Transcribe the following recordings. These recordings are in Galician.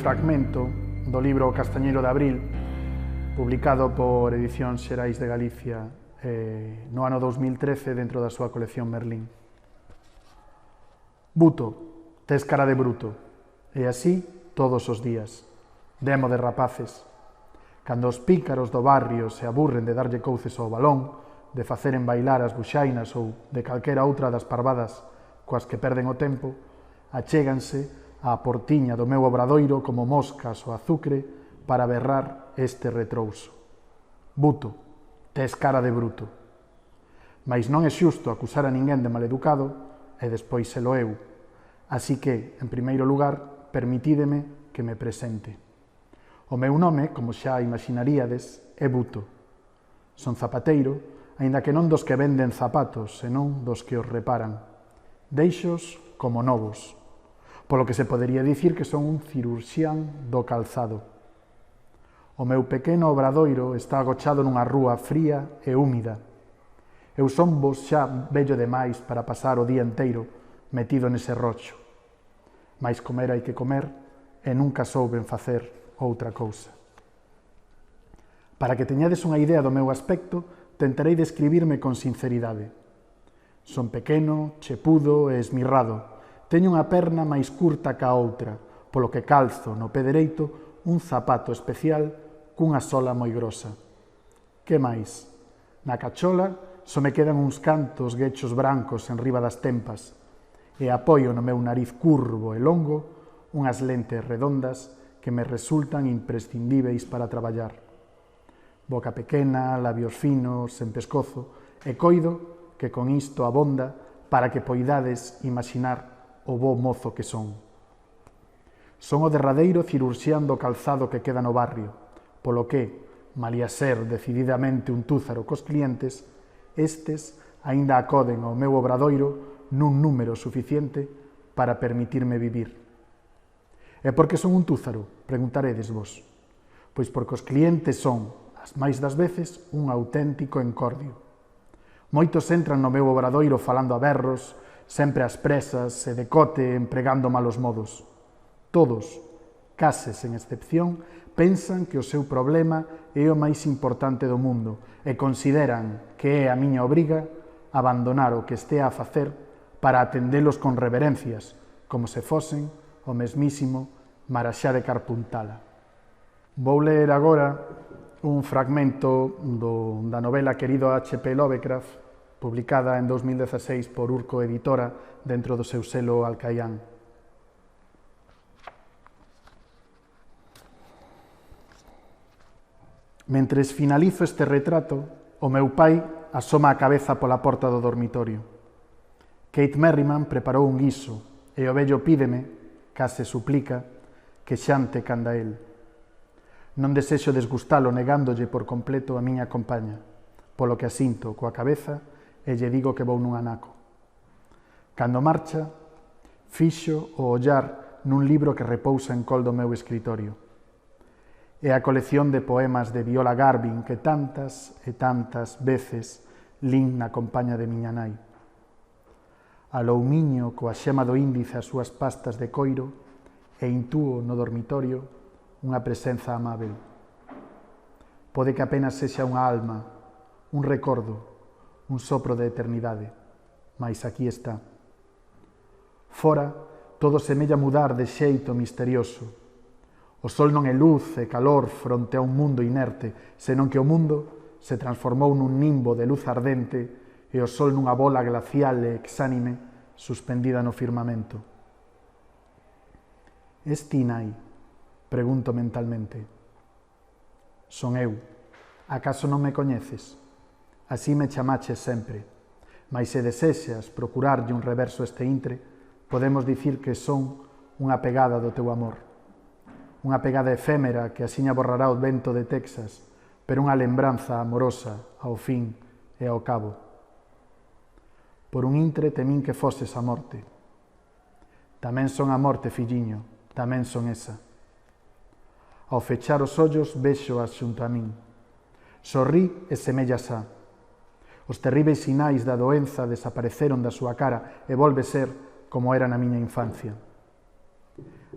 fragmento do libro O Castañeiro de Abril, publicado por Edicións Xerais de Galicia no ano 2013 dentro da súa colección Merlín. Buto, tes cara de bruto, e así todos os días. Demo de rapaces. Cando os pícaros do barrio se aburren de darlle couces ao balón, de faceren bailar as buxainas ou de calquera outra das parvadas coas que perden o tempo, achéganse á portiña do meu obradoiro como moscas ao azucre para berrar este retrouso. Buto, tes cara de bruto. Mais non é xusto acusar a ninguén de maleducado e despois selo eu. Así que, en primeiro lugar, permitídeme que me presente. O meu nome, como xa imaginaríades, é Buto. Son zapateiro, aínda que non dos que venden zapatos, senón dos que os reparan. Deixos como novos, polo que se podería dicir que son un cirurxián do calzado. O meu pequeno obradoiro está agochado nunha rúa fría e húmida. Eu son vos xa vello demais para pasar o día enteiro metido nese rocho. Mais comer hai que comer e nunca souben facer outra cousa. Para que teñades unha idea do meu aspecto, tentarei describirme con sinceridade. Son pequeno, chepudo e esmirrado. Teño unha perna máis curta ca outra, polo que calzo no pé dereito un zapato especial cunha sola moi grosa. Que máis? Na cachola só me quedan uns cantos guechos brancos en riba das tempas e apoio no meu nariz curvo e longo unhas lentes redondas que me resultan imprescindíveis para traballar. Boca pequena, labios finos, sen pescozo, e coido que con isto abonda para que poidades imaginar o bo mozo que son. Son o derradeiro cirurxián do calzado que queda no barrio, polo que, malia ser decididamente un túzaro cos clientes, estes aínda acoden ao meu obradoiro nun número suficiente para permitirme vivir. E por que son un túzaro? Preguntaredes vos. Pois porque os clientes son, as máis das veces, un auténtico encordio. Moitos entran no meu obradoiro falando a berros, sempre ás presas e de cote empregando malos modos. Todos, case sen excepción, pensan que o seu problema é o máis importante do mundo e consideran que é a miña obriga abandonar o que estea a facer para atendelos con reverencias, como se fosen o mesmísimo Maraxá de Carpuntala. Vou ler agora un fragmento da novela Querido H.P. Lovecraft, publicada en 2016 por Urco Editora dentro do seu selo Alcaián. Mentres finalizo este retrato, o meu pai asoma a cabeza pola porta do dormitorio. Kate Merriman preparou un guiso e o vello pídeme, case suplica, que xante canda el. Non desexo desgustalo negándolle por completo a miña compaña, polo que asinto coa cabeza e lle digo que vou nun anaco. Cando marcha, fixo o ollar nun libro que repousa en col do meu escritorio. É a colección de poemas de Viola Garvin que tantas e tantas veces lin na compaña de miña nai. Aloumiño coa xema do índice as súas pastas de coiro e intúo no dormitorio unha presenza amável. Pode que apenas sexa unha alma, un recordo, un sopro de eternidade, mais aquí está. Fora, todo semella mudar de xeito misterioso. O sol non é luz e calor fronte a un mundo inerte, senón que o mundo se transformou nun nimbo de luz ardente e o sol nunha bola glacial e exánime suspendida no firmamento. Es ti, nai? Pregunto mentalmente. Son eu. Acaso non me coñeces? Así me chamaches sempre, mas se desexas procurarlle un reverso a este intre, podemos dicir que son unha pegada do teu amor. Unha pegada efémera que asiña borrará o vento de Texas, pero unha lembranza amorosa ao fin e ao cabo. Por un intre temín que foses a morte. Tamén son a morte, filliño, tamén son esa. Ao fechar os ollos, véxoas xunto a min. Sorrí e semellas a. Os terríveis sinais da doenza desapareceron da súa cara e volve ser como era na miña infancia.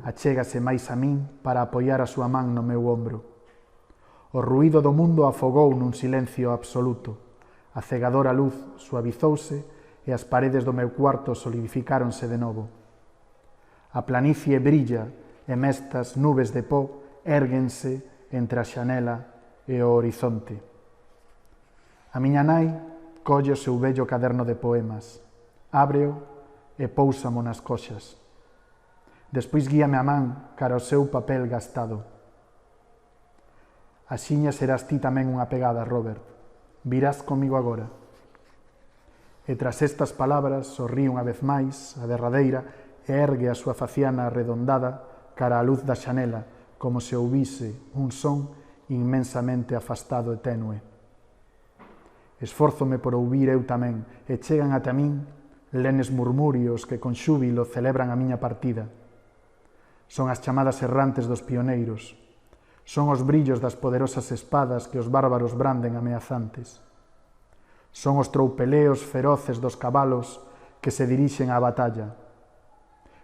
achégase máis a min para apoiar a súa man no meu ombro. O ruído do mundo afogou nun silencio absoluto. A cegadora luz suavizouse e as paredes do meu cuarto solidificáronse de novo. A planicie brilla e mestas nubes de pó érguense entre a xanela e o horizonte. A miña nai colle o seu vello caderno de poemas, ábreo e póusamo nas coxas. Despois guíame a man cara ao seu papel gastado. Axiña serás ti tamén unha pegada, Robert. Virás comigo agora. E tras estas palabras sorrí unha vez máis, a derradeira, e ergue a súa faciana arredondada cara á luz da xanela, como se ouvise un son inmensamente afastado e tenue. Esfórzome por ouvir eu tamén, e chegan ata min lenes murmurios que con xúbilo celebran a miña partida. Son as chamadas errantes dos pioneiros. Son os brillos das poderosas espadas que os bárbaros branden ameazantes. Son os troupeleos feroces dos cabalos que se dirixen á batalla.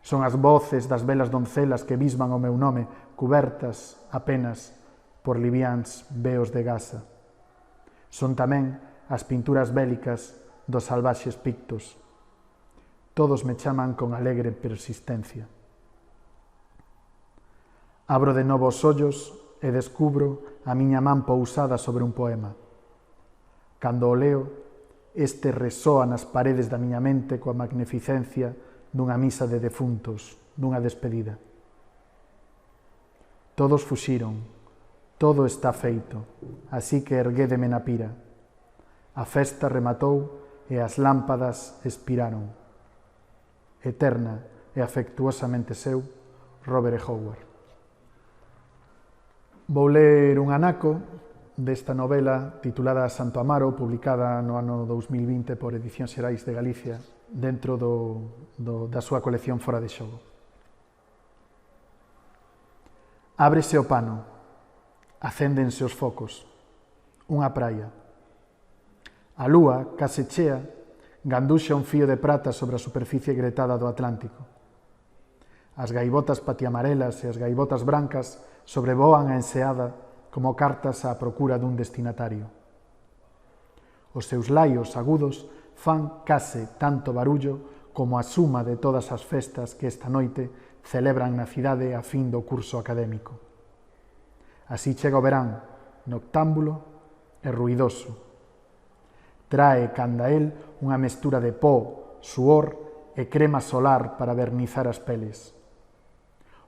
Son as voces das belas doncelas que bisban o meu nome, cubertas apenas por liviáns veos de gasa. Son tamén as pinturas bélicas dos salvaxes pictos. Todos me chaman con alegre persistencia. Abro de novo os ollos e descubro a miña man pousada sobre un poema. Cando o leo, este resoa nas paredes da miña mente coa magnificencia dunha misa de defuntos, dunha despedida. Todos fuxiron, todo está feito, así que erguédeme na pira. A festa rematou e as lámpadas expiraron. Eterna e afectuosamente seu, Robert E. Howard. Vou ler un anaco desta novela titulada Santo Amaro, publicada no ano 2020 por Edicións Xerais de Galicia, dentro da súa colección Fora de Xogo. Ábrese o pano, acéndense os focos, unha praia. A lúa, case chea, ganduxa un fío de prata sobre a superficie gretada do Atlántico. As gaivotas patiamarelas e as gaivotas brancas sobrevoan a enseada como cartas á procura dun destinatario. Os seus laios agudos fan case tanto barullo como a suma de todas as festas que esta noite celebran na cidade a fin do curso académico. Así chega o verán, noctámbulo e ruidoso. Trae canda el unha mestura de pó, suor e crema solar para vernizar as peles.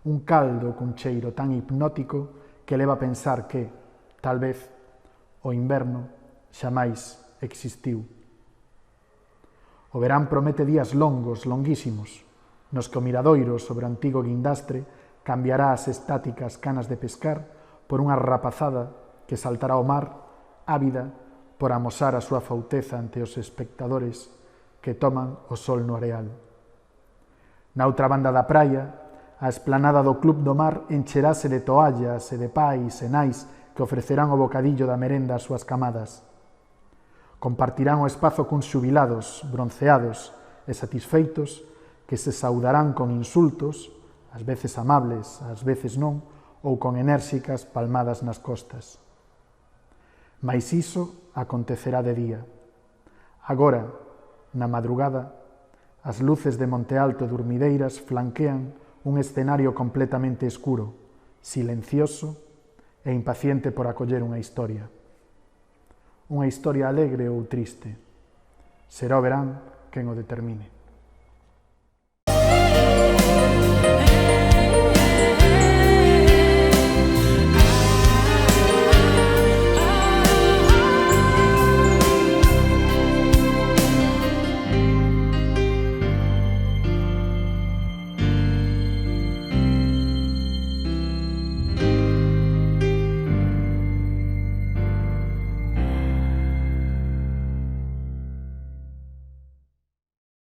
Un caldo cun cheiro tan hipnótico que leva a pensar que, tal vez, o inverno xamais existiu. O verán promete días longos, longuísimos, nos que o miradoiro sobre o antigo guindastre cambiará as estáticas canas de pescar por unha rapazada que saltará ao mar, ávida por amosar a súa fauteza ante os espectadores que toman o sol no areal. Na outra banda da praia, a esplanada do Club do Mar encherase de toallas e de pais e nais que ofrecerán o bocadillo da merenda ás súas camadas. Compartirán o espazo cuns xubilados, bronceados e satisfeitos que se saudarán con insultos, ás veces amables, ás veces non, ou con enérxicas palmadas nas costas. Mais iso acontecerá de día. Agora, na madrugada, as luces de Monte Alto durmideiras flanquean un escenario completamente escuro, silencioso e impaciente por acoller unha historia. Unha historia alegre ou triste. Será o verán quen o determine.